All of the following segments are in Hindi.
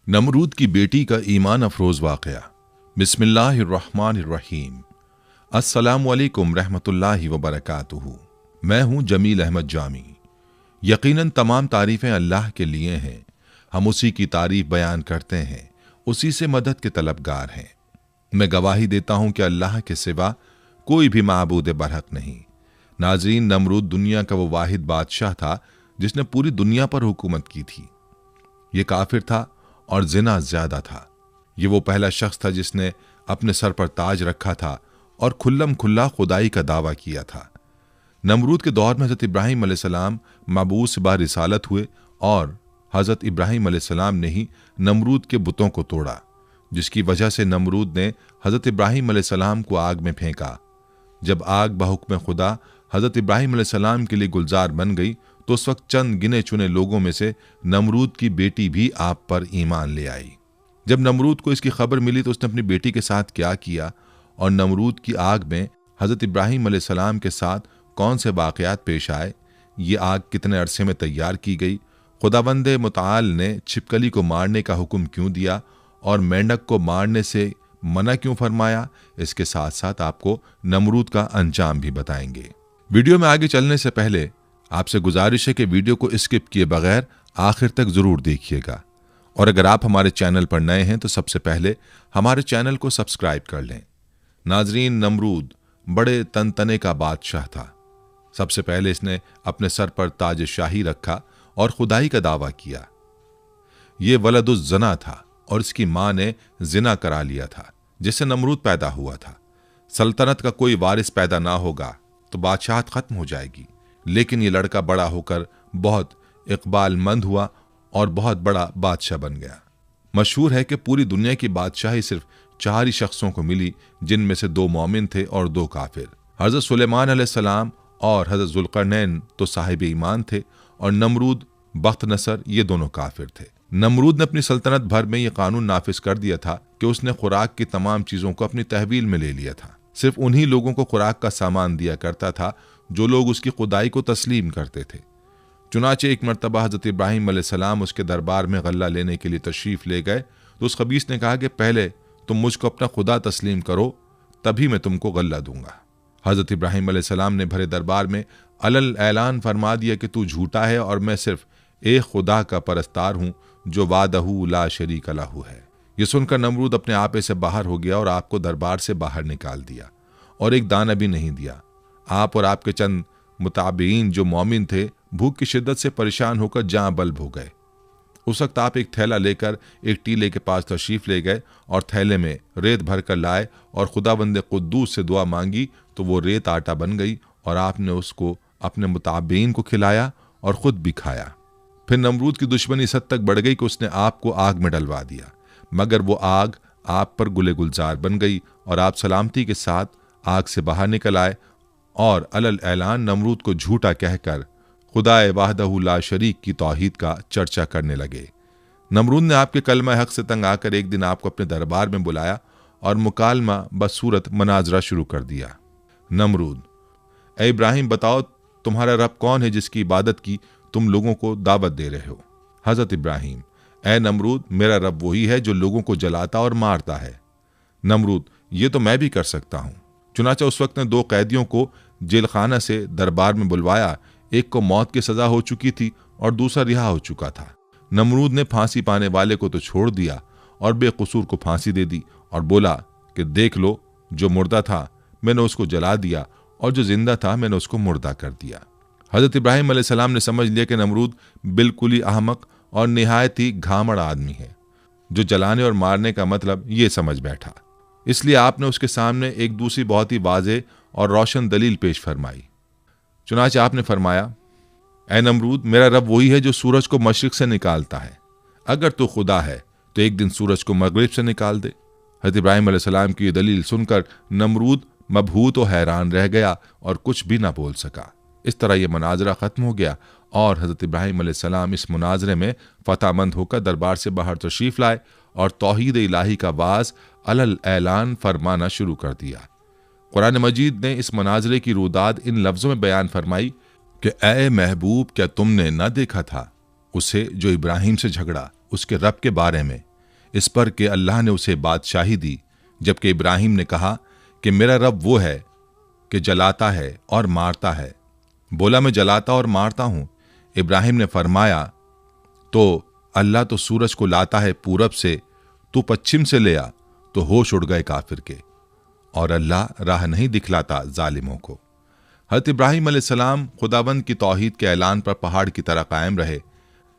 नमरूद की बेटी का ईमान अफरोज वाक़या। बिस्मिल्लाहिर्रहमानिर्रहीम। अस्सलामुअलैकुम रहमतुल्लाहि व बरकातुहू। मैं हूँ जमील अहमद जामी। यकीनन तमाम तारीफ़ें अल्लाह के लिए हैं। हम उसी की तारीफ़ बयान करते हैं, उसी से मदद के तलबगार हैं। मैं गवाही देता हूँ कि अल्लाह के सिवा कोई भी माबूद बरहक नहीं। नाज़रीन, नमरूद दुनिया का वो वाहिद बादशाह था जिसने पूरी दुनिया पर हुकूमत की थी। ये काफिर था और जिना ज्यादा था। ये वो पहला शख्स था जिसने अपने सर पर ताज रखा था और खुल्लम खुल्ला खुदाई का दावा किया था। नमरूद के दौर में हज़रत इब्राहीम अलैहिस्सलाम मबूस बा रिसालत हुए और हज़रत इब्राहीम अलैहिस्सलाम ने ही नमरूद के बुतों को तोड़ा, जिसकी वजह से नमरूद ने हज़रत इब्राहीम अलैहिस्सलाम को आग में फेंका। जब आग बहुक्म खुदा हज़रत इब्राहीम अलैहिस्सलाम के लिए गुलजार बन गई तो उस वक्त चंद गिने चुने लोगों में से नमरूद की बेटी भी आप पर ईमान ले आई। जब नमरूद को इसकी खबर मिली तो उसने अपनी बेटी के साथ क्या किया और नमरूद की आग में हज़रत इब्राहीम अलैहिस्सलाम के साथ कौन से वाक़यात पेश आए, ये आग कितने अरसे में तैयार की गई, खुदावंद मुताल ने छिपकली को मारने का हुक्म क्यों दिया और मेंढक को मारने से मना क्यों फरमाया, इसके साथ साथ आपको नमरूद का अंजाम भी बताएंगे। वीडियो में आगे चलने से पहले आपसे गुजारिश है कि वीडियो को स्किप किए बगैर आखिर तक जरूर देखिएगा, और अगर आप हमारे चैनल पर नए हैं तो सबसे पहले हमारे चैनल को सब्सक्राइब कर लें। नाजरीन, नमरूद बड़े तनतने का बादशाह था। सबसे पहले इसने अपने सर पर ताज शाही रखा और खुदाई का दावा किया। ये वलदुज जना था और इसकी मां ने जिना करा लिया था, जिससे नमरूद पैदा हुआ था। सल्तनत का कोई वारिस पैदा ना होगा तो बादशाहत खत्म हो जाएगी, लेकिन ये लड़का बड़ा होकर बहुत इकबालमंद हुआ और बहुत बड़ा बादशाह बन गया। मशहूर है कि पूरी दुनिया की बादशाही सिर्फ 4 ही शख्सों को मिली, जिनमें से 2 मोमिन थे और 2 काफिर। हज़रत सुलेमान अलैहिस्सलाम और हज़रत जुल्करनैन तो साहिब ईमान थे और नमरूद बख्त नसर ये दोनों काफिर थे। नमरूद ने अपनी सल्तनत भर में ये कानून नाफिज कर दिया था कि उसने खुराक की तमाम चीज़ों को अपनी तहवील में ले लिया था। सिर्फ उन्हीं लोगों को खुराक का सामान दिया करता था जो लोग उसकी खुदाई को तस्लीम करते थे। चुनाचे एक मरतबा हज़रत इब्राहीम अलैहिस्सलाम उसके दरबार में गल्ला लेने के लिए तशरीफ़ ले गए तो उस खबीस ने कहा कि पहले तुम मुझको अपना खुदा तस्लीम करो, तभी मैं तुमको गल्ला दूंगा। हज़रत इब्राहीम अलैहिस्सलाम ने भरे दरबार में अलल ऐलान फरमा दिया कि तू झूठा है और मैं सिर्फ एक खुदा का परस्तार हूँ जो वादहू ला शरीक लहू है। यह सुनकर नमरूद अपने आपे से बाहर हो गया और आपको दरबार से बाहर निकाल दिया और एक दाना भी नहीं दिया। आप और आपके चंद मुताबिईन जो मोमिन थे भूख की शिद्दत से परेशान होकर जाँ बल्ब हो गए। उस वक्त आप एक थैला लेकर एक टीले के पास तशरीफ ले गए और थैले में रेत भर कर लाए और खुदावंद कुद्दूस से दुआ मांगी तो वो रेत आटा बन गई और आपने उसको अपने मुताबिईन को खिलाया और खुद भी खाया। फिर नमरूद की दुश्मनी इस हद तक बढ़ गई कि उसने आपको आग में डलवा दिया, मगर वो आग आप पर गुले गुलजार बन गई और आप सलामती के साथ आग से बाहर निकल आए और अलल ऐलान नमरूद को झूठा कहकर खुदाए वाहदहू ला शरीक की तौहीद का चर्चा करने लगे। नमरूद ने आपके कलमा हक से तंग आकर एक दिन आपको अपने दरबार में बुलाया और मुकालमा बसूरत मनाजरा शुरू कर दिया। नमरूद: ए इब्राहिम, बताओ तुम्हारा रब कौन है जिसकी इबादत की तुम लोगों को दावत दे रहे हो? हज़रत इब्राहिम: ए नमरूद, मेरा रब वही है जो लोगों को जलाता और मारता है। नमरूद: ये तो मैं भी कर सकता हूँ। चुनाचा उस वक्त ने 2 कैदियों को जेल खाना से दरबार में बुलवाया। एक को मौत की सजा हो चुकी थी और दूसरा रिहा हो चुका था। नमरूद ने फांसी पाने वाले को तो छोड़ दिया और बेकसूर को फांसी दे दी और बोला कि देख लो, जो मुर्दा था मैंने उसको जला दिया और जो जिंदा था मैंने उसको मुर्दा कर दिया। हज़रत इब्राहीम अलैहिस्सलाम ने समझ लिया कि नमरूद बिल्कुल ही अहमक और निहायत ही घामड़ आदमी है, जो जलाने और मारने का मतलब ये समझ बैठा। इसलिए आपने उसके सामने एक दूसरी बहुत ही वाज़ेह और रोशन दलील पेश फरमाई। चुनाचे आपने फरमाया, ए नमरूद, मेरा रब वही है जो सूरज को मशरिक से निकालता है। अगर तू खुदा है तो एक दिन सूरज को मगरिब से निकाल दे। हज़रत इब्राहीम अलैहिस्सलाम की ये दलील सुनकर नमरूद मबहूत और हैरान रह गया और कुछ भी ना बोल सका। इस तरह यह मुनाजरा ख़त्म हो गया और हज़रत इब्राहीम अलैहिस्सलाम इस मुनाजरे में फ़तहमंद होकर दरबार से बाहर तशरीफ़ लाए और तौहीद इलाही का वाज अलल ऐलान फरमाना शुरू कर दिया। कुरान मजीद ने इस मुनाजरे की रुदाद इन लफ्ज़ों में बयान फरमाई कि ए महबूब, क्या तुमने न देखा था उसे जो इब्राहिम से झगड़ा उसके रब के बारे में इस पर कि अल्लाह ने उसे बादशाही दी, जबकि इब्राहिम ने कहा कि मेरा रब वो है कि जलाता है और मारता है। बोला, मैं जलाता और मारता हूं। इब्राहिम ने फरमाया, तो अल्लाह तो सूरज को लाता है पूरब से, तू पश्चिम से ले आ। तो होश उड़ गए काफिर के, और अल्लाह राह नहीं दिखलाता जालिमों को। हज़रत इब्राहिम अलैहिस्सलाम खुदाबंद की तौहीद के ऐलान पर पहाड़ की तरह कायम रहे,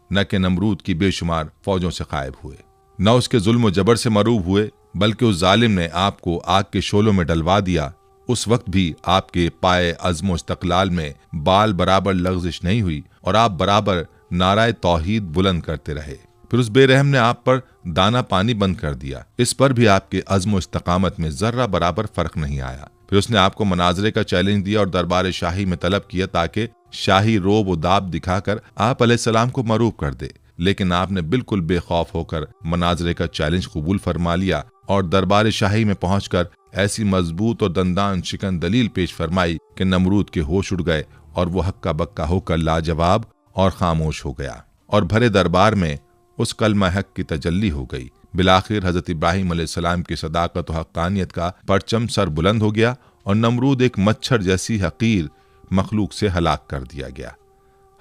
न कि नमरूद की बेशुमार फौजों से गायब हुए, न उसके जुल्म जबर से मरूब हुए, बल्कि उस जालिम ने आपको आग के शोलों में डलवा दिया। उस वक्त भी आपके पाए अज़्म इस्तक़लाल में बाल बराबर लग़ज़िश नहीं हुई और आप बराबर नाराए तौहीद बुलंद करते रहे। फिर उस बेरहम ने आप पर दाना पानी बंद कर दिया। इस पर भी आपके अज़्म इस्तक़ामत में जर्रा बराबर फर्क नहीं आया। फिर उसने आपको मनाजरे का चैलेंज दिया और दरबार शाही में तलब किया ताकि शाही रोब व दाब दिखाकर आप अलैहिस्सलाम को मरूब कर दे। लेकिन आपने बिल्कुल बेखौफ होकर मनाजरे का चैलेंज कबूल फरमा लिया और दरबार शाही में पहुंचकर ऐसी मजबूत और दंदान शिकन दलील पेश फरमाई कि नमरूद के होश उड़ गए और वो हक्का बक्का होकर लाजवाब और खामोश हो गया और भरे दरबार में उस कलमा हक की तजल्ली हो गई। बिलाखिर हजरत इब्राहिम अलैहिस्सलाम की सदाकत और हक्कानियत का परचम सर बुलंद हो गया और नमरूद एक मच्छर जैसी हकीर मखलूक से हलाक कर दिया गया।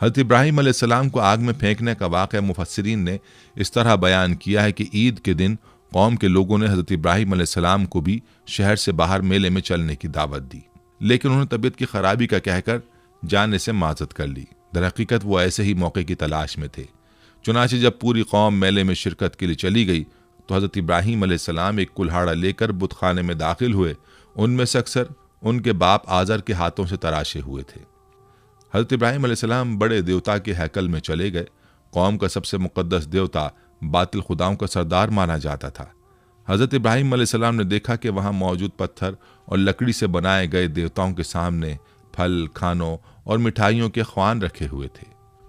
हजरत इब्राहिम अलैहिस्सलाम को आग में फेंकने का वाक़या मुफस्सिरीन ने इस तरह बयान किया है कि ईद के दिन कौम के लोगों ने हजरत इब्राहिम अलैहिस्सलाम को भी शहर से बाहर मेले में चलने की दावत दी, लेकिन उन्होंने तबीयत की खराबी का कहकर जाने से माजत कर ली। दरहकीकत वो ऐसे ही मौके की तलाश में थे। चुनाचे जब पूरी कौम मेले में शिरकत के लिए चली गई तो हजरत इब्राहिम अलैहिस्सलाम एक कुल्हाड़ा लेकर बुतखाने में दाखिल हुए। उनमें से अक्सर उनके बाप आजर के हाथों से तराशे हुए थे। हजरत इब्राहिम अलैहिस्सलाम बड़े देवता के हैकल में चले गए। कौम का सबसे मुकद्दस देवता बातिल खुदाओं का सरदार माना जाता था। हजरत इब्राहिम अलैहिस्सलाम ने देखा कि वहाँ मौजूद पत्थर और लकड़ी से बनाए गए देवताओं के सामने फल, खानों और मिठाइयों के ख्वान रखे हुए थे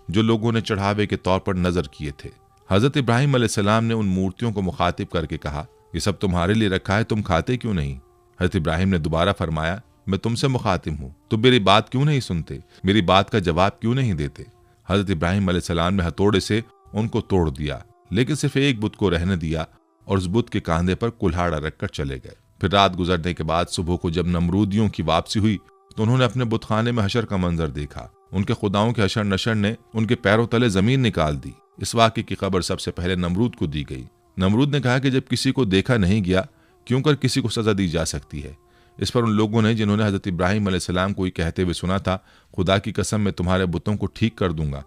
जो लोगों ने चढ़ावे के तौर पर नजर किए थे। हजरत इब्राहिम अलैहिस्सलाम ने उन मूर्तियों को मुखातिब करके कहा, ये सब तुम्हारे लिए रखा है, तुम खाते क्यों नहीं? हजरत इब्राहिम ने दोबारा फरमाया, मैं तुमसे मुखातिब हूँ, तुम मेरी बात क्यों नहीं सुनते, मेरी बात का जवाब क्यों नहीं देते? हजरत इब्राहिम अलैहिस्सलाम ने हथौड़े से उनको तोड़ दिया, लेकिन सिर्फ एक बुत को रहने दिया और उस बुत के कांधे पर कुल्हाड़ा रखकर चले गए। फिर रात गुजरने के बाद सुबह को जब नमरूदियों की वापसी हुई तो उन्होंने अपने बुतखाने में हशर का मंजर देखा। उनके खुदाओं के हशर नशर ने उनके पैरों तले जमीन निकाल दी। इस वाक़े की खबर सबसे पहले नमरूद को दी गई। नमरूद ने कहा कि जब किसी को देखा नहीं गया, क्यों कर किसी को सजा दी जा सकती है? इस पर उन लोगों ने जिन्होंने हजरत इब्राहिम अलैहिस्सलाम को कहते हुए सुना था, खुदा की कसम मैं तुम्हारे बुतों को ठीक कर दूंगा,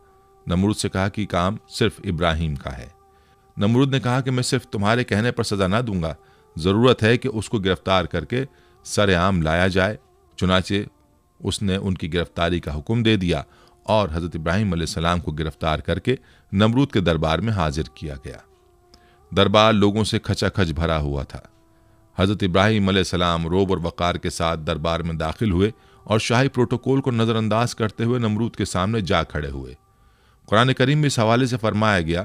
नमरूद से कहा कि काम सिर्फ इब्राहिम का है। नमरूद ने कहा कि मैं सिर्फ तुम्हारे कहने पर सजा ना दूंगा, जरूरत है कि उसको गिरफ्तार करके सरेआम लाया जाए। चुनाचे उसने उनकी गिरफ्तारी का हुक्म दे दिया और हजरत इब्राहिम अलैहिस्सलाम को गिरफ्तार करके नमरूद के दरबार में हाजिर किया गया। दरबार लोगों से खचाखच भरा हुआ था। हजरत इब्राहिम अलैहिस्सलाम रोब और वक़ार के साथ दरबार में दाखिल हुए और शाही प्रोटोकॉल को नज़रअंदाज करते हुए नमरूद के सामने जा खड़े हुए। कुरान करीम में इस हवाले से फरमाया गया,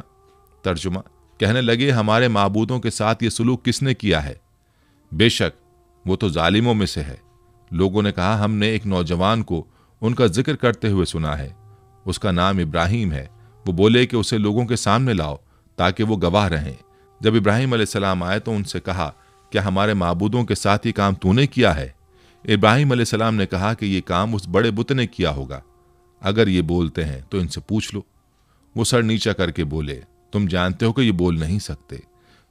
तर्जुमा, कहने लगे, हमारे माबूदों के साथ ये सलूक किसने किया है? बेशक वो तो जालिमों में से है। लोगों ने कहा, हमने एक नौजवान को उनका जिक्र करते हुए सुना है, उसका नाम इब्राहिम है। वो बोले कि उसे लोगों के सामने लाओ ताकि वो गवाह रहें। जब इब्राहिम अलैहिस्सलाम आए तो उनसे कहा, क्या हमारे माबूदों के साथ ये काम तूने किया है? इब्राहिम अलैहिस्सलाम ने कहा कि ये काम उस बड़े बुत ने किया होगा। अगर ये बोलते हैं तो इनसे पूछ लो। वो सर नीचा करके बोले, तुम जानते हो कि ये बोल नहीं सकते।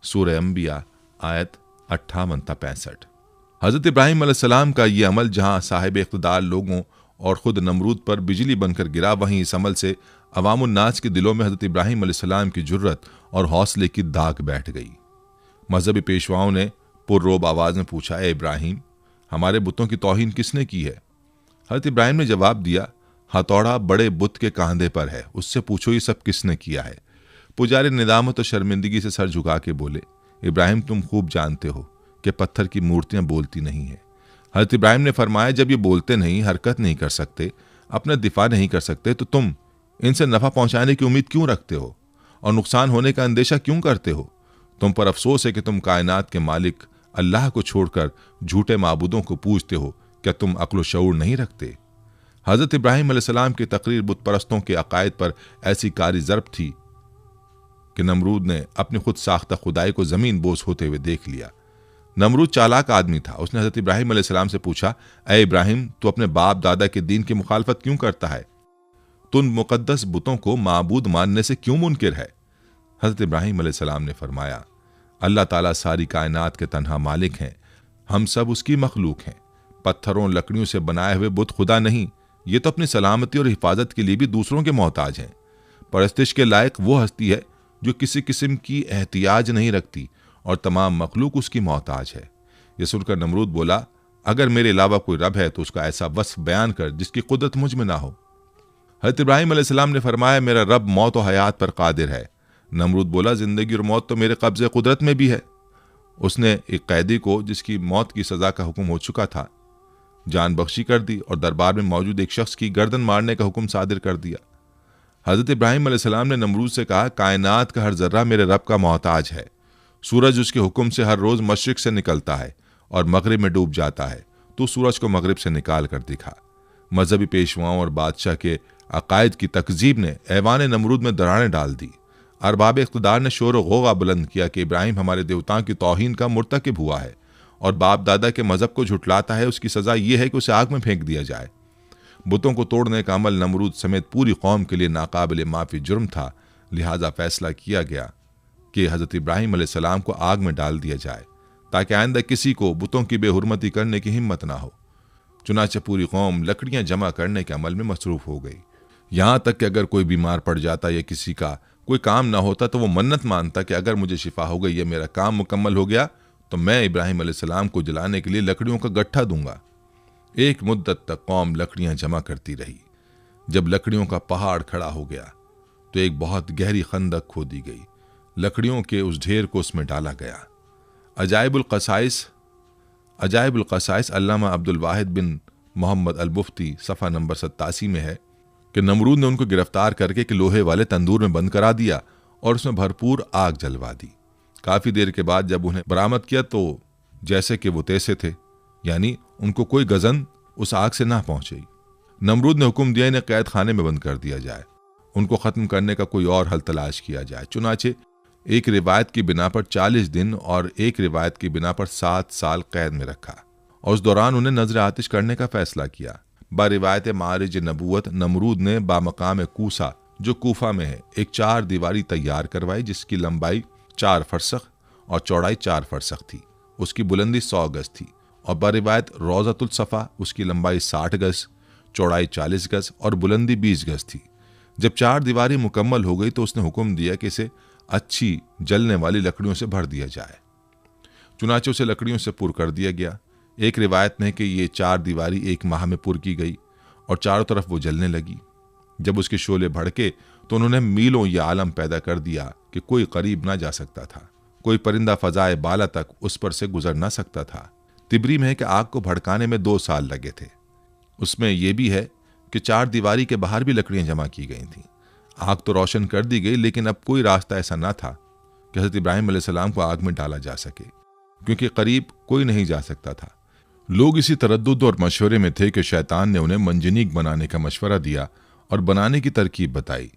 सूरह अंबिया आयत 58-65। हजरत इब्राहिम अलैहिस्सलाम का ये अमल जहां साहिब इख्तिदार लोगों और खुद नमरूद पर बिजली बनकर गिरा, वहीं इस अमल से अवामुन्नास के दिलों में हजरत इब्राहिम अलैहिस्सलाम की जुर्रत और हौसले की दाग बैठ गई। मजहबी पेशवाओं ने पुररोब आवाज में पूछा, ए इब्राहिम, हमारे बुतों की तौहीन किसने की है? हजरत इब्राहिम ने जवाब दिया, हथौड़ा बड़े बुत के कांधे पर है, उससे पूछो ये सब किसने किया है। पुजारी निदामत और शर्मिंदगी से सर झुका के बोले, इब्राहिम, तुम खूब जानते हो कि पत्थर की मूर्तियां बोलती नहीं है। हजरत इब्राहिम ने फरमाया, जब ये बोलते नहीं, हरकत नहीं कर सकते, अपना दिफा नहीं कर सकते, तो तुम इनसे नफा पहुंचाने की उम्मीद क्यों रखते हो और नुकसान होने का अंदेशा क्यों करते हो? तुम पर अफसोस है कि तुम कायनात के मालिक अल्लाह को छोड़कर झूठे माबूदों को पूजते हो। क्या तुम अक्ल शऊर नहीं रखते? हजरत इब्राहिम अलैहिस्सलाम की तकरीर बुत परस्तों के अकायद पर ऐसी कारी ज़र्ब थी कि नमरूद ने अपनी खुद साख्ता खुदाई को जमीन बोस होते हुए देख लिया। नमरूद चालाक आदमी था। उसने हजरत इब्राहिम अलैहिस्सलाम से पूछा, ए इब्राहिम, तू अपने बाप दादा के दीन की मुखालफत क्यों करता है? तू उन मुकद्दस बुतों को माबूद मानने से क्यों मुनकिर है? हजरत इब्राहिम अलैहिस्सलाम ने फरमाया, अल्लाह ताला सारी कायनात के तन्हा मालिक हैं, हम सब उसकी मखलूक हैं। पत्थरों लकड़ियों से बनाए हुए बुत खुदा नहीं, ये तो अपनी सलामती और हिफाजत के लिए भी दूसरों के मोहताज हैं। परस्तिश के लायक वो हस्ती है जो किसी किस्म की एहतियाज नहीं रखती और तमाम मखलूक उसकी मोहताज है। यह सुनकर नमरूद बोला, अगर मेरे अलावा कोई रब है तो उसका ऐसा वस्फ बयान कर जिसकी कुदरत मुझ में ना हो। हज़रत इब्राहिम अलैहिस्सलाम ने फरमाया, मेरा रब मौत और हयात पर कादिर है। नमरूद बोला, जिंदगी और मौत तो मेरे कब्ज़े कुदरत में भी है। उसने एक कैदी को, जिसकी मौत की सज़ा का हुक्म हो चुका था, जान बख्शी कर दी और दरबार में मौजूद एक शख्स की गर्दन मारने का हुक्म सादिर कर दिया। हज़रत इब्राहिम अलैहिस्सलाम ने नमरूद से कहा, कायनात का हर जर्रा मेरे रब का मोहताज है। सूरज उसके हुक्म से हर रोज़ मशरिक से निकलता है और मगरिब में डूब जाता है। तो सूरज को मगरिब से निकाल कर दिखा। मजहबी पेशवाओं और बादशाह के अकायद की तकजीब ने ऐवान नमरूद में दरारें डाल दी। अरबाब इख्तिदार ने शोर गोगा बुलंद किया कि इब्राहिम हमारे देवताओं की तौहीन का मुर्तकिब हुआ है और बाप दादा के मजहब को झुटलाता है। उसकी सज़ा यह है कि उसे आग में फेंक दिया जाए। बुतों को तोड़ने का अमल नमरूद समेत पूरी कौम के लिए नाकाबिल माफ़ी जुर्म था। लिहाजा फैसला किया गया कि हज़रत इब्राहिम अलैहिस्सलाम को आग में डाल दिया जाए ताकि आइंदा किसी को बुतों की बेहुरमती करने की हिम्मत ना हो। चुनाचे पूरी कौम लकड़ियां जमा करने के अमल में मसरूफ हो गई। यहाँ तक कि अगर कोई बीमार पड़ जाता या किसी का कोई काम ना होता तो वो मन्नत मानता कि अगर मुझे शिफा हो गई या मेरा काम मुकम्मल हो गया तो मैं इब्राहिम अलैहिस्सलाम को जलाने के लिए लकड़ियों का गट्ठा दूंगा। एक मुद्दत तक कौम लकड़ियां जमा करती रही। जब लकड़ियों का पहाड़ खड़ा हो गया तो एक बहुत गहरी खंदक खोदी गई। लकड़ियों के उस ढेर को उसमें डाला गया। अजाइबुल क़साइस अल्लामा अब्दुल वाहिद बिन मोहम्मद अल मुफ्ती सफ़ा नंबर 87 में है कि नमरूद ने उनको गिरफ्तार करके कि लोहे वाले तंदूर में बंद करा दिया और उसमें भरपूर आग जलवा दी। काफ़ी देर के बाद जब उन्हें बरामद किया तो जैसे कि वो तैसे थे, यानी उनको कोई गज़न उस आग से ना पहुंची। नमरूद ने हुक्म दिया इन्हें कैद खाने में बंद कर दिया जाए, उनको ख़त्म करने का कोई और हल तलाश किया जाए। चुनाचे एक रिवायत की बिना पर 40 दिन और एक रिवायत की बिना पर 7 साल कैद में रखा और उस दौरान उन्हें नजर आतिश करने का फैसला किया। बारिवायत मारिज नबूवत नमरूद ने बामकाम कूसा, जो कूफा में है, एक 4 दीवारी तैयार करवाई जिसकी लंबाई 4 फरसख और चौड़ाई 4 फरसख थी। उसकी बुलंदी 100 गज थी। और बारिवायत रोज़तुल सफ़ा, उसकी लंबाई 60 गज, चौड़ाई 40 गज और बुलंदी 20 गज थी। जब 4 दीवारी मुकम्मल हो गई तो उसने हुक्म दिया कि इसे अच्छी जलने वाली लकड़ियों से भर दिया जाए। चुनाचे उसे लकड़ियों से पुर कर दिया गया। एक रिवायत में है कि ये 4 दीवारी 1 माह में पुर की गई और चारों तरफ वो जलने लगी। जब उसके शोले भड़के तो उन्होंने मीलों यह आलम पैदा कर दिया कि कोई करीब ना जा सकता था, कोई परिंदा फजाए बाला तक उस पर से गुजर ना सकता था। तिबरी में है कि आग को भड़काने में 2 साल लगे थे। उसमें यह भी है कि 4 दीवारी के बाहर भी लकड़ियां जमा की गई थीं। आग तो रोशन कर दी गई, लेकिन अब कोई रास्ता ऐसा ना था कि हज़रत इब्राहिम अलैहिस्सलाम को आग में डाला जा सके, क्योंकि करीब कोई नहीं जा सकता था। लोग इसी तरद्दुद और मशवरे में थे कि शैतान ने उन्हें मंजनीक बनाने का मशवरा दिया और बनाने की तरकीब बताई।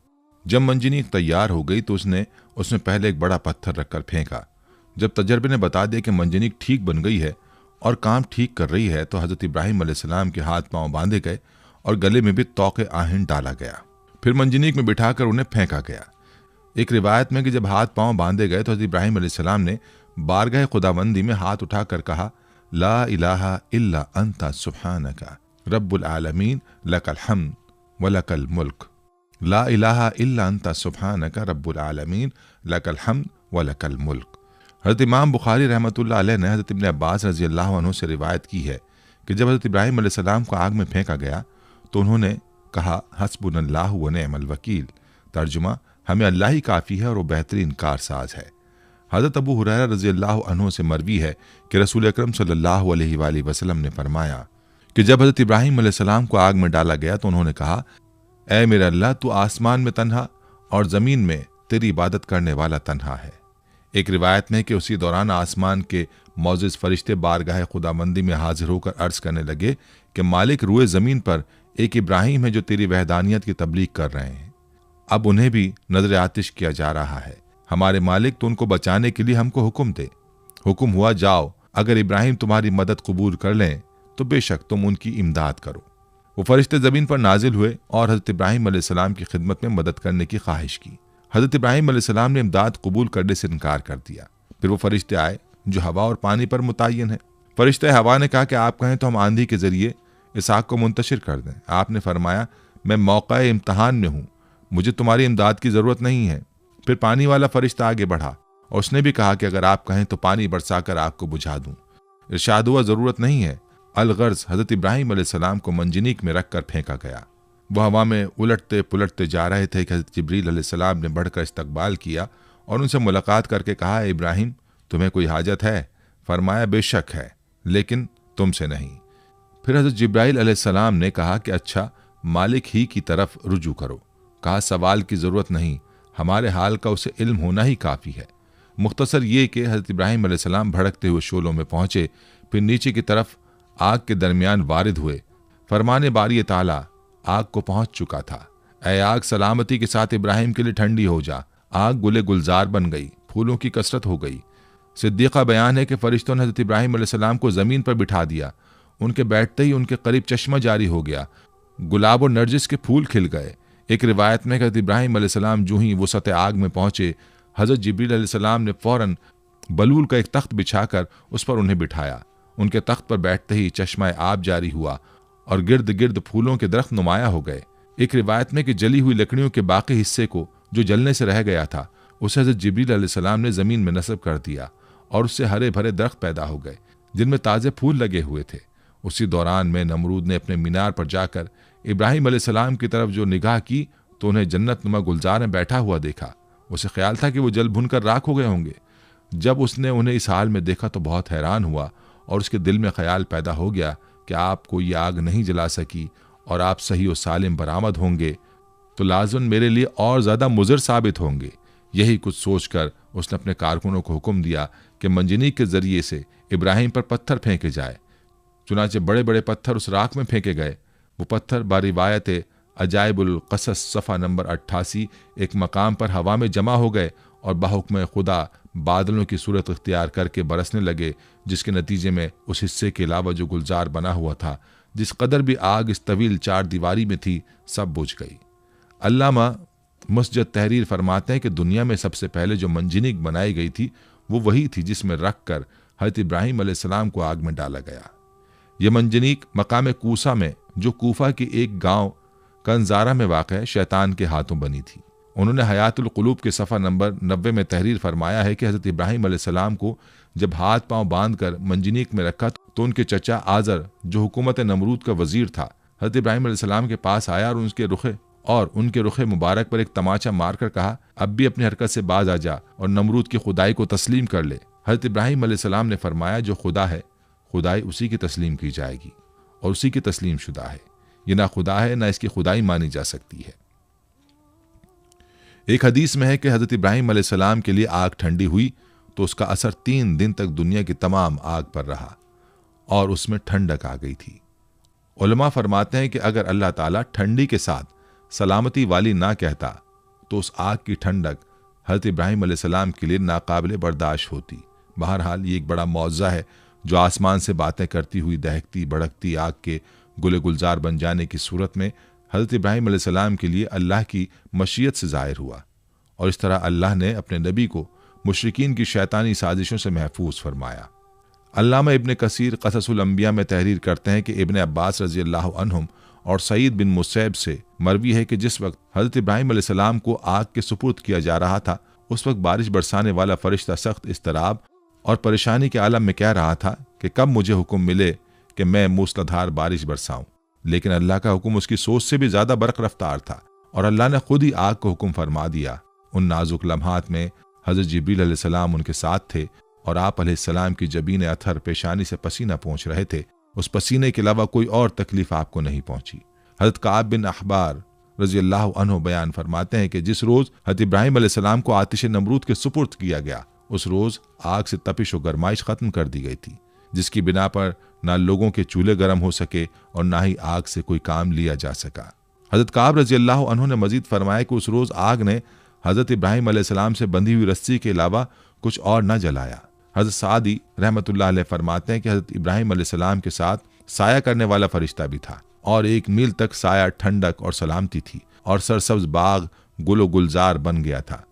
जब मंजनीक तैयार हो गई तो उसने उसमें पहले एक बड़ा पत्थर रखकर फेंका। जब तजर्बे ने बता दिया कि मंजनीक ठीक बन गई है और काम ठीक कर रही है तो हज़रत इब्राहिम अलैहिस्सलाम के हाथ पांव बांधे गए और गले में भी तौक़े आहिन डाला गया। फिर मंजनीक में बिठाकर उन्हें फेंका गया। एक रिवायत में कि जब हाथ पांव बांधे गए तो हज़रत इब्राहिम अलैहिस्सलाम ने बारगाह खुदाबंदी में हाथ उठाकर कहा, ला इलाहा इल्ला अंता सुब्हानका रब्बुल आलमीन लकल हम्द व लकल मुल्क। ला इलाहा इल्ला अंता सुब्हानका रब्बुल आलमीन लकल हम्द व लकल मुल्क। हज़रत इमाम बुखारी रहमतुल्लाह अलैह ने हज़रत इब्न अब्बास रज़ी अल्लाह अन्हु से रिवायत की है कि जब हज़रत इब्राहिम अलैहिस्सलाम को आग में फेंका गया तो उन्होंने कहा, हस्बुनल्लाहु व निअमल वकील। तर्जुमा, हमें अल्लाह ही काफ़ी है और वो बेहतरीन कारसाज है। हज़रत अबू हुरैरा रज़ी अल्लाह अन्हु से मरवी है कि रसूल अकरम सल्लल्लाहु अलैहि वसल्लम ने फरमाया कि जब हज़रत इब्राहिम अलैहिस्सलाम को आग में डाला गया तो उन्होंने कहा, ऐ मेरा अल्लाह, तू आसमान में तन्हा और ज़मीन में तेरी इबादत करने वाला तन्हा है। एक रिवायत में कि उसी दौरान आसमान के मौजिज़ फरिश्ते बारगाह खुदाबंदी में हाजिर होकर अर्ज़ करने लगे कि मालिक, रुए ज़मीन पर एक इब्राहिम है जो तेरी वहदानियत की तबलीग कर रहे हैं। अब उन्हें भी नजर आतिश किया जा रहा है। हमारे मालिक तो उनको बचाने के लिए हमको हुक्म दे। हुक्म हुआ, जाओ, अगर इब्राहिम तुम्हारी मदद कबूल कर लें तो बेशक तुम उनकी इमदाद करो। वो फरिश्ते ज़मीन पर नाजिल हुए और हज़रत इब्राहिम अलैहिस्सलाम की खिदमत में मदद करने की ख्वाहिश की। हज़रत इब्राहिम अलैहिस्सलाम ने इमदाद कबूल करने से इनकार कर दिया। फिर वो फरिश्ते आए जो हवा और पानी पर मुतय्यन है। फरिश्ते हवा ने कहा कि आप कहें तो हम आंधी के जरिए इस आग को मुंतशिर कर दें। आपने फरमाया, मैं मौका इम्तहान में हूँ, मुझे तुम्हारी इमदाद की ज़रूरत नहीं है। फिर पानी वाला फरिश्ता आगे बढ़ा और उसने भी कहा कि अगर आप कहें तो पानी बरसाकर आग को बुझा दूं। इरशाद हुआ, ज़रूरत नहीं है। अलगर्ज हज़रत इब्राहिम अलैहिस्सलाम को मंजनीक में रखकर फेंका गया। वह हवा में उलटते पुलटते जा रहे थे कि हज़रत जिब्रील अलैहिस्सलाम ने बढ़कर इस्तकबाल किया और उनसे मुलाकात करके कहा, इब्राहिम, तुम्हें कोई हाजत है? फरमाया, बेशक है, लेकिन तुमसे नहीं। फिर हज़रत जिब्राइल अलैहिस्सलाम ने कहा कि अच्छा, मालिक ही की तरफ रुजू करो। कहा, सवाल की ज़रूरत नहीं, हमारे हाल का उसे इल्म होना ही काफ़ी है। मुख्तसर ये कि हज़रत इब्राहिम अलैहिस्सलाम भड़कते हुए शोलों में पहुँचे, फिर नीचे की तरफ आग के दरमियान वारिद हुए। फरमाने बारी ताला आग को पहुँच चुका था। ऐ आग, सलामती के साथ इब्राहिम के लिए ठंडी हो जा। आग गुले गुलजार बन गई, फूलों की कसरत हो गई। सिद्दीक़ा बयान है कि फरिश्तों ने हज़रत इब्राहिम अलैहिस्सलाम को ज़मीन पर बिठा दिया। उनके बैठते ही उनके करीब चश्मा जारी हो गया, गुलाब और नरजिस के फूल खिल गए। एक रिवायत में हज़रत इब्राहिम अलैहिस्सलाम जो ही वसत आग में पहुँचे, हज़रत जिब्रील अलैहिस्सलाम ने फ़ौरन बलूल का एक तख्त बिछाकर उस पर उन्हें बिठाया। उनके तख्त पर बैठते ही चश्मा आब जारी हुआ और गिर्द गिर्द फूलों के दरख्त नुमाया हो गए। एक रिवायत में कि जली हुई लकड़ियों के बाकी हिस्से को, जो जलने से रह गया था, उसे हज़रत जिब्रील अलैहिस्सलाम ने ज़मीन में नस्ब कर दिया और उससे हरे भरे दरख्त पैदा हो गए जिनमें ताज़े फूल लगे हुए थे। उसी दौरान में नमरूद ने अपने मीनार पर जाकर इब्राहिम अलैहिस्सलाम की तरफ जो निगाह की तो उन्हें जन्नत नुमा गुलजार में बैठा हुआ देखा। उसे ख्याल था कि वो जल भुनकर राख हो गए होंगे। जब उसने उन्हें इस हाल में देखा तो बहुत हैरान हुआ और उसके दिल में ख्याल पैदा हो गया कि आपको ये आग नहीं जला सकी और आप सही और सालिम बरामद होंगे तो लाज़िम मेरे लिए और ज़्यादा मुज़र साबित होंगे। यही कुछ सोचकर उसने अपने कारकुनों को हुक्म दिया कि मंजनीक के ज़रिए से इब्राहिम पर पत्थर फेंके जाए। चुनाचे बड़े बड़े पत्थर उस राख में फेंके गए। वो पत्थर बारिवायत अजाइबुल क़सस सफ़ा नंबर 88 एक मकाम पर हवा में जमा हो गए और बाहुक्म खुदा बादलों की सूरत इख्तियार करके बरसने लगे, जिसके नतीजे में उस हिस्से के अलावा जो गुलजार बना हुआ था, जिस कदर भी आग इस तवील चार दीवारी में थी, सब बुझ गई। अल्लामा मुस्जद तहरीर फरमाते हैं कि दुनिया में सबसे पहले जो मंजनीक बनाई गई थी वो वही थी जिसमें रख कर हज़रत इब्राहिम अलैहिस्सलाम को आग में डाला गया। यह मंजनीक मकाम कूसा में, जो कूफा के एक गांव कंजारा में वाक़ शैतान के हाथों बनी थी। उन्होंने हयातुल क़ुलूब के सफ़ा नंबर 90 में तहरीर फरमाया है कि हज़रत इब्राहिम अलैहिस्सलाम को जब हाथ पांव बांध कर मंजनीक में रखा तो उनके चचा आज़र, जो हुकूमत नमरूद का वज़ीर था, हज़रत इब्राहिम अलैहिस्सलाम के पास आया और उनके रुखे मुबारक पर एक तमाचा मारकर कहा, अब भी अपनी हरकत से बाज आ जा और नमरूद की खुदाई को तस्लीम कर ले। हज़रत इब्राहिम अलैहिस्सलाम ने फरमाया, जो खुदा है खुदाई उसी की तस्लीम की जाएगी और उसी की तस्लीम शुदा है। ये ना खुदा है ना इसकी खुदाई मानी जा सकती है। एक हदीस में है कि हज़रत इब्राहिम अलैहिस्सलाम के लिए आग ठंडी हुई तो उसका असर 3 दिन तक दुनिया की तमाम आग पर रहा और उसमें ठंडक आ गई थी। उलमा फरमाते हैं कि अगर अल्लाह ताला ठंडी के साथ सलामती वाली ना कहता तो उस आग की ठंडक हज़रत इब्राहिम अलैहिस्सलाम के लिए नाकाबिले बर्दाश्त होती। बहरहाल ये एक बड़ा मौज़ा है जो आसमान से बातें करती हुई दहकती भड़कती आग के गुले गुलजार बन जाने की सूरत में हज़रत इब्राहिम अलैहिस्सलाम के लिए अल्लाह की मशीयत से ज़ाहिर हुआ और इस तरह अल्लाह ने अपने नबी को मुशरिकीन की शैतानी साजिशों से महफूज फरमाया। अल्लामा इब्न कसीर क़ससुल अंबिया में तहरीर करते हैं कि इब्न अब्बास रज़ियल्लाहु अन्हुम और सईद बिन मुसैब से मरवी है कि जिस वक्त हज़रत इब्राहिम अलैहिस्सलाम को आग के सुपुर्द किया जा रहा था उस वक्त बारिश बरसाने वाला फरिश्ता सख्त इस्तराब और परेशानी के आलम में कह रहा था कि कब मुझे हुक्म मिले कि मैं मूसलाधार बारिश बरसाऊं। लेकिन अल्लाह का हुक्म उसकी सोच से भी ज्यादा बरक रफ्तार था और अल्लाह ने खुद ही आग को हुक्म फरमा दिया। उन नाजुक लम्हात में हज़रत जिब्रील अलैहिस्सलाम उनके साथ थे और आप अलैहिस्सलाम की जबीन अथर पेशानी से पसीना पहुँच रहे थे। उस पसीने के अलावा कोई और तकलीफ आपको नहीं पहुंची। हज़रत काब बिन अहबार रज़ियल्लाहु अन्हु बयान फरमाते हैं कि जिस रोज़ हज़रत इब्राहिम अलैहिस्सलाम को आतिश नमरूद के सुपुर्द किया गया उस रोज़ आग से तपिश और गरमाइश ख़त्म कर दी गई थी, जिसकी बिना पर ना लोगों के चूल्हे गर्म हो सके और ना ही आग से कोई काम लिया जा सका। हज़रत काब रज़ियल्लाहु अन्हु ने मजीद फरमाया कि उस रोज़ आग ने हज़रत इब्राहीम अलैहिस्सलाम से बंधी हुई रस्सी के अलावा कुछ और न जलाया। हज़रत सादी रहमतुल्लाह अलैह फरमाते हैं कि हज़रत इब्राहीम अलैहिस्सलाम के साथ साया करने वाला फरिश्ता भी था और 1 मील तक साया, ठंडक और सलामती थी और सरसब्ज बाग गुलो गुलजार बन गया था,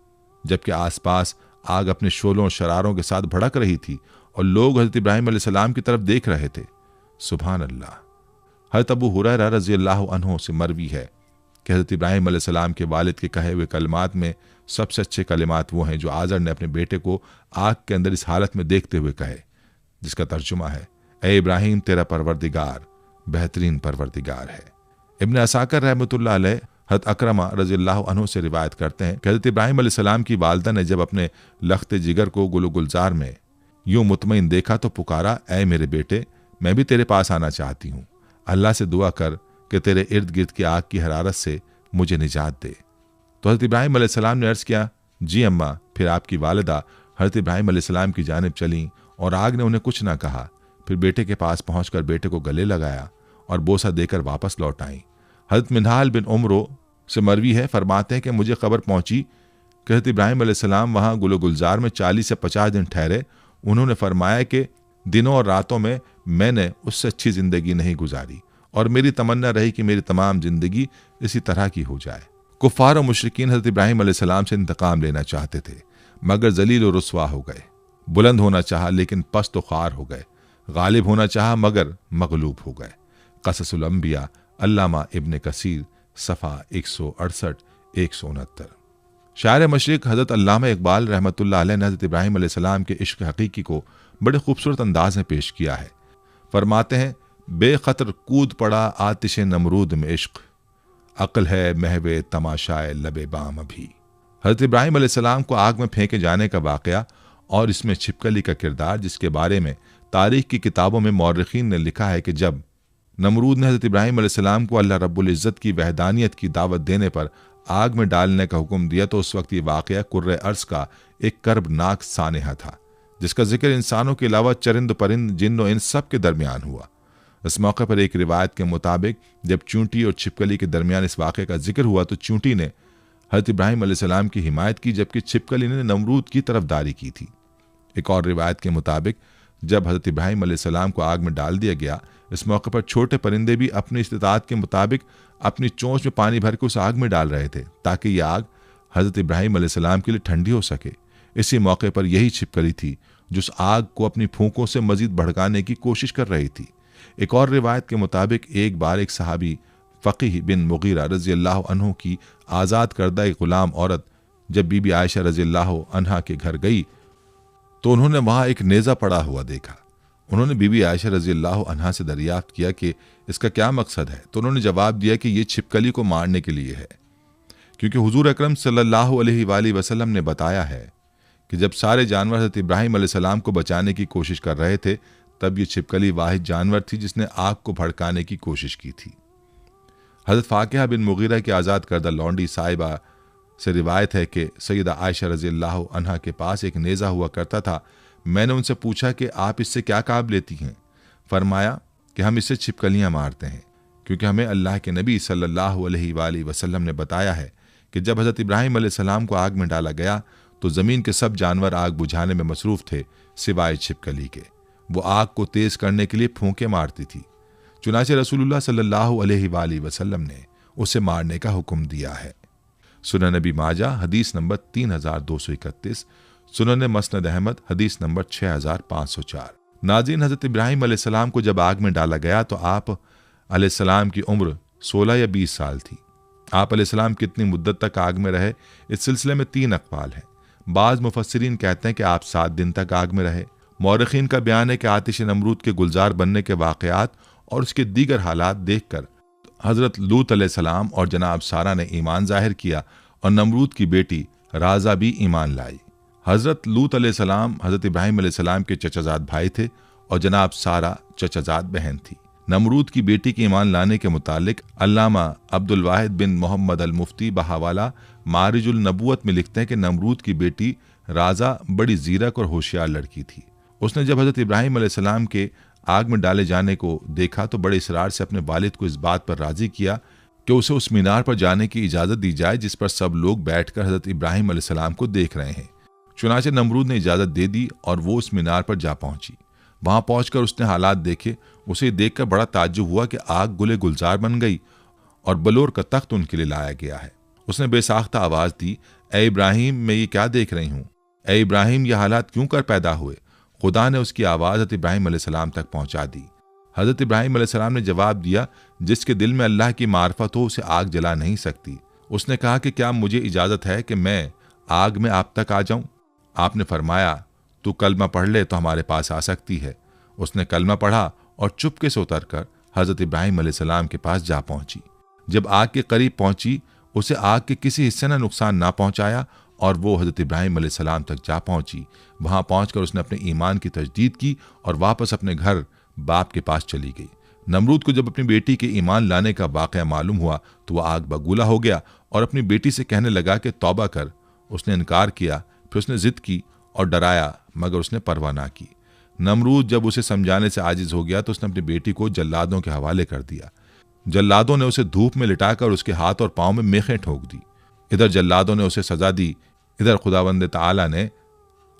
जबकि आसपास आग अपने शोलों और शरारों के साथ भड़क रही थी और लोग हज़रत इब्राहीम अलैहिस्सलाम की तरफ देख रहे थे। सुभान अल्लाह। हज़रत अबू हुरैरा रज़ियल्लाहु अन्हु से मरवी है कि हज़रत इब्राहीम अलैहिस्सलाम के वालिद के कहे हुए कलमात में सबसे अच्छे कलिमात वो हैं जो आज़र ने अपने बेटे को आग के अंदर इस हालत में देखते हुए कहे, जिसका तर्जुमा है, ए इब्राहीम, तेरा परवरदिगार बेहतरीन परवरदिगार है। इब्न असाकर रहमतुल्लाह अलैह हज़रत अकरमा रज़ियल्लाहु अन्हु से रिवायत करते हैं कि हज़रत इब्राहीम अलैहिस्सलाम की वालिदा ने जब अपने लख्त जिगर को गुलो गुलजार में यूं मुतमईन देखा तो पुकारा, ए मेरे बेटे, मैं भी तेरे पास आना चाहती हूँ, अल्लाह से दुआ कर कि तेरे इर्द गिर्द की आग की हरारत से मुझे निजात दे। तो हज़रत इब्राहीम अलैहिस्सलाम ने अर्ज़ किया, जी अम्मा। फिर आपकी वालिदा हज़रत इब्राहीम अलैहिस्सलाम की जानिब चलीं और आग ने उन्हें कुछ ना कहा। फिर बेटे के पास पहुंचकर बेटे को गले लगाया और बोसा देकर वापस लौट आईं। हज़रत मिनहाल बिन उमरो से मरवी है, फरमाते हैं कि मुझे खबर पहुंची कि हज़रत इब्राहीम अलैहिस्सलाम वहाँ गुलो गुलजार में 40 से 50 दिन ठहरे। उन्होंने फरमाया कि दिनों और रातों में मैंने उससे अच्छी ज़िंदगी नहीं गुजारी और मेरी तमन्ना रही कि मेरी तमाम ज़िंदगी इसी तरह की हो जाए। कुफ़ार और मुशरिकीन हज़रत इब्राहीम अलैहिस्सलाम से इंतकाम लेना चाहते थे, मगर जलील और रुस्वा हो गए। बुलंद होना चाहा लेकिन पस्त ख़ार हो गए। गालिब होना चाहा मगर मगलूब हो गए। क़ससुल अंबिया, अल्लामा इब्न कसीर, सफ़ा 168-169। शायर मशरिक़ हज़रत अल्लामा इक़बाल रहमतुल्लाह अलैह ने हज़रत इब्राहीम अलैहिस्सलाम के इश्क़ हक़ीक़ी को बड़े खूबसूरत अंदाज में पेश किया है। फरमाते हैं, बेखतर कूद पड़ा आतिश नमरूद में इश्क़, अक्ल है महवे तमाशाए लबे बाम अभी। हज़रत इब्राहीम अलैहिस्सलाम को आग में फेंके जाने का वाक़या और इसमें छिपकली का किरदार, जिसके बारे में तारीख़ की किताबों में मौर्रिख़ीन ने लिखा है कि जब नमरूद ने हज़रत इब्राहीम अलैहिस्सलाम को अल्लाह रब्बुल इज़्ज़त की वहदानियत की दावत देने पर आग में डालने का हुक्म दिया तो उस वक्त ये वाक़या कुर्रे अर्ज़ का एक कर्बनाक सानेहा था, जिसका जिक्र इंसानों के अलावा चरिंद परिंद, जिन्न और इंस सब के दरमियान हुआ। इस मौके पर एक रिवायत के मुताबिक जब चूंटी और छिपकली के दरमियान इस वाक़े का जिक्र हुआ तो चूंटी ने हज़रत इब्राहीम अलैहिस्सलाम की हिमायत की, जबकि छिपकली ने नमरूद की तरफदारी की थी। एक और रिवायत के मुताबिक जब हज़रत इब्राहीम अलैहिस्सलाम को आग में डाल दिया गया, इस मौके पर छोटे परिंदे भी अपनी इस्तिताअत के मुताबिक अपनी चोंच में पानी भर के उस आग में डाल रहे थे ताकि यह आग हज़रत इब्राहीम अलैहिस्सलाम के लिए ठंडी हो सके। इसी मौके पर यही छिपकली थी जो उस आग को अपनी फूंकों से मजीद भड़काने की कोशिश कर रही थी। एक और रिवायत के मुताबिक एक बार एक सहाबी फ़क़ीह बिन मुग़ीरा रज़ियल्लाहु अन्हु की आज़ाद करदा एक ग़ुलाम औरत जब बीबी आयशा रज़ियल्लाहु अन्हा के घर गई तो उन्होंने वहाँ एक नेज़ा पड़ा हुआ देखा। उन्होंने बीबी आयशा रज़ियल्लाहु अन्हा से दरियाफ्त किया कि इसका क्या मकसद है, तो उन्होंने जवाब दिया कि ये छिपकली को मारने के लिए है, क्योंकि हुज़ूर अकरम सल्लल्लाहु अलैहि वसल्लम ने बताया है कि जब सारे जानवर हज़रत इब्राहीम अलैहिस्सलाम को बचाने की कोशिश कर रहे थे तब ये छिपकली वाहिद जानवर थी जिसने आग को भड़काने की कोशिश की थी। हज़रत फ़ाकिहा बिन मुग़ीरा की आज़ाद करदा लौंडी साहिबा से रिवायत है कि सैयदा आयशा रज़ियल्लाहु अन्हा के पास एक नेज़ा हुआ करता था। मैंने उनसे पूछा कि आप इससे क्या काम लेती हैं? फरमाया कि हम इससे छिपकलियाँ मारते हैं, क्योंकि हमें अल्लाह के नबी सल्लल्लाहु अलैहि वसल्लम ने बताया है कि जब हज़रत इब्राहीम अलैहिस्सलाम को आग में डाला गया तो ज़मीन के सब जानवर आग बुझाने में मसरूफ़ थे सिवाय छिपकली के। वो आग को तेज़ करने के लिए फूंके मारती थी। चुनाचे रसूलुल्लाह सल्लल्लाहु अलैहि वसल्लम ने उसे मारने का हुक्म दिया है। सुनन नबी माजा हदीस नंबर 3231, सुनन मसनद अहमद हदीस नंबर 6504। नाज़रीन, हज़रत इब्राहीम अलैहिस्सलाम को जब आग में डाला गया तो आप अलैहिस्सलाम की उम्र 16 या 20 साल थी। आप अलैहिस्सलाम कितनी मुद्दत तक आग में रहे, इस सिलसिले में 3 अक़वाल हैं। बाज़ मुफस्सिरीन कहते हैं कि आप 7 दिन तक आग में रहे। मौरख़ीन का बयान है कि आतिश नमरूद के गुलजार बनने के वाक़यात और उसके दीगर हालात देखकर हज़रत लूत अलैहिस्सलाम और जनाब सारा ने ईमान ज़ाहिर किया और नमरूद की बेटी राजा भी ईमान लाई। हज़रत लूत अलैहिस्सलाम हज़रत इब्राहीम अलैहिस्सलाम के चचाजाद भाई थे और जनाब सारा चचाजाद बहन थी। नमरूद की बेटी के ईमान लाने के मुतालिक अल्लामा अब्दुल वाहिद बिन मोहम्मद अल मुफ्ती बहावाला मारिजुल नबूवत में लिखते हैं कि नमरूद की बेटी राजा बड़ी ज़ीरक और होशियार लड़की थी। उसने जब हज़रत इब्राहीम अलैहिस्सलाम के आग में डाले जाने को देखा तो बड़े इसरार से अपने वालिद को इस बात पर राज़ी किया कि उसे उस मीनार पर जाने की इजाज़त दी जाए जिस पर सब लोग बैठकर हज़रत इब्राहिम अलैहिस्सलाम को देख रहे हैं। चुनाचे नमरूद ने इजाज़त दे दी और वो उस मीनार पर जा पहुंची। वहां पहुंचकर उसने हालात देखे। उसे देखकर बड़ा ताज्जुब हुआ कि आग गुले गुलजार बन गई और बलोर का तख्त उनके लिए लाया गया है। उसने बेसाख्ता आवाज़ दी, ए इब्राहिम, मैं ये क्या देख रही हूँ? ए इब्राहिम, ये हालात क्यों कर पैदा हुए? खुदा ने उसकी आवाज़ हज़रत इब्राहिम अलैहिस्सलाम तक पहुंचा दी। हज़रत इब्राहिम अलैहिस्सलाम ने जवाब दिया, जिसके दिल में अल्लाह की मार्फत हो उसे आग जला नहीं सकती। उसने कहा कि क्या मुझे इजाज़त है कि मैं आग में आप तक आ जाऊं? आपने फरमाया, तू कलमा पढ़ ले तो हमारे पास आ सकती है। उसने कलमा पढ़ा और चुपके से उतरकर हज़रत इब्राहिम अलैहिस्सलाम के पास जा पहुंची। जब आग के करीब पहुंची, उसे आग के किसी हिस्से ने नुकसान ना पहुंचाया और वो हज़रत इब्राहिम अलैहिस्सलाम तक जा पहुंची। वहां पहुंचकर उसने अपने ईमान की तजदीद की और वापस अपने घर बाप के पास चली गई। नमरूद को जब अपनी बेटी के ईमान लाने का वाक़या मालूम हुआ तो वह आग बगूला हो गया और अपनी बेटी से कहने लगा कि तौबा कर। उसने इनकार किया। फिर उसने जिद की और डराया, मगर उसने परवाह ना की। नमरूद जब उसे समझाने से आजिज हो गया तो उसने अपनी बेटी को जल्लादों के हवाले कर दिया। जल्लादों ने उसे धूप में लिटाकर उसके हाथ और पांव में मेखें ठोक दी। इधर जल्लादों ने उसे सजा दी, इधर खुदावंद ताला ने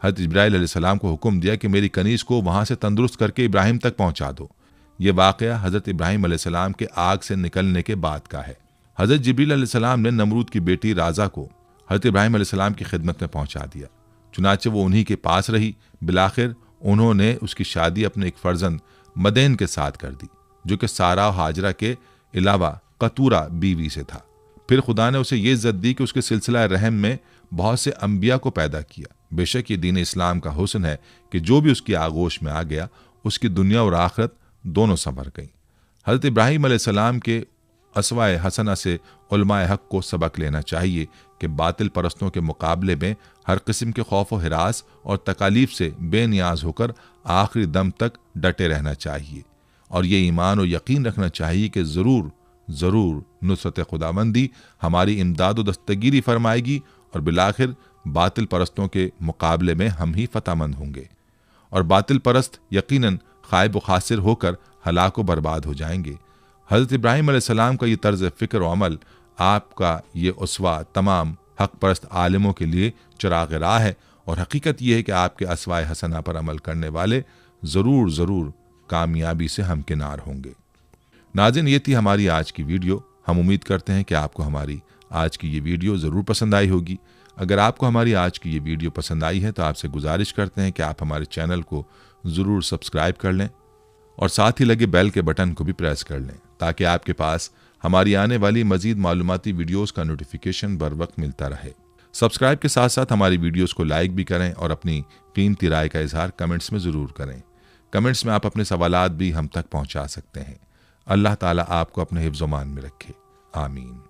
हज़रत जिब्राइल अलैहिस्सलाम को हुक्म दिया कि मेरी कनीज़ को वहां से तंदुरुस्त करके इब्राहिम तक पहुंचा दो। ये वाक़या हज़रत इब्राहिम अलैहिस्सलाम के आग से निकलने के बाद का है। हज़रत जिब्रील अलैहिस्सलाम ने नमरूद की बेटी राजा को हज़रत इब्राहिम अलैहिस्सलाम की खिदमत में पहुंचा दिया। चुनाचे वो उन्हीं के पास रही। बिलाखिर उन्होंने उसकी शादी अपने एक फर्जंद मदेन के साथ कर दी, जो कि सारा और हाजरा के अलावा कतूरा बीवी से था। फिर खुदा ने उसे ये इज्जत दी कि उसके सिलसिला रहम में बहुत से अंबिया को पैदा किया। बेशक ये दीन इस्लाम का हुस्न है कि जो भी उसकी आगोश में आ गया उसकी दुनिया और आखिरत दोनों संवर गई। हज़रत इब्राहिम अलैहिस्सलाम के असवाए हसना से उलमाए हक को सबक लेना चाहिए कि बातिल परस्तों के मुकाबले में हर किस्म के खौफ व हिरास और तकालीफ से बेनियाज होकर आखिरी दम तक डटे रहना चाहिए और ये ईमान और यकीन रखना चाहिए कि ज़रूर ज़रूर नुसरत खुदाबंदी हमारी इमदाद व दस्तगीरी फरमाएगी और बिलाखिर बातिल परस्तों के मुकाबले में हम ही फतहमंद होंगे और बातिल परस्त यकीनन खाइब व खासिर होकर हलाक व बर्बाद हो जाएंगे। हज़रत इब्राहिम अलैहिस्सलाम का ये तर्ज फ़िक्र व अमल, आपका ये उसवा तमाम हक परस्त आलिमों के लिए चिराग राह है और हकीकत यह है कि आपके असवाए हसना पर अमल करने वाले ज़रूर ज़रूर कामयाबी से हमकिनार होंगे। नाज़रीन, ये थी हमारी आज की वीडियो। हम उम्मीद करते हैं कि आपको हमारी आज की ये वीडियो ज़रूर पसंद आई होगी। अगर आपको हमारी आज की ये वीडियो पसंद आई है तो आपसे गुजारिश करते हैं कि आप हमारे चैनल को ज़रूर सब्सक्राइब कर लें और साथ ही लगे बेल के बटन को भी प्रेस कर लें ताकि आपके पास हमारी आने वाली मज़ीद मालूमाती वीडियोस का नोटिफिकेशन बर वक्त मिलता रहे। सब्सक्राइब के साथ साथ हमारी वीडियोस को लाइक भी करें और अपनी कीमती राय का इजहार कमेंट्स में ज़रूर करें। कमेंट्स में आप अपने सवालात भी हम तक पहुँचा सकते हैं। अल्लाह ताला आपको अपने हिफ्ज़-ओ-मान में रखे। आमीन।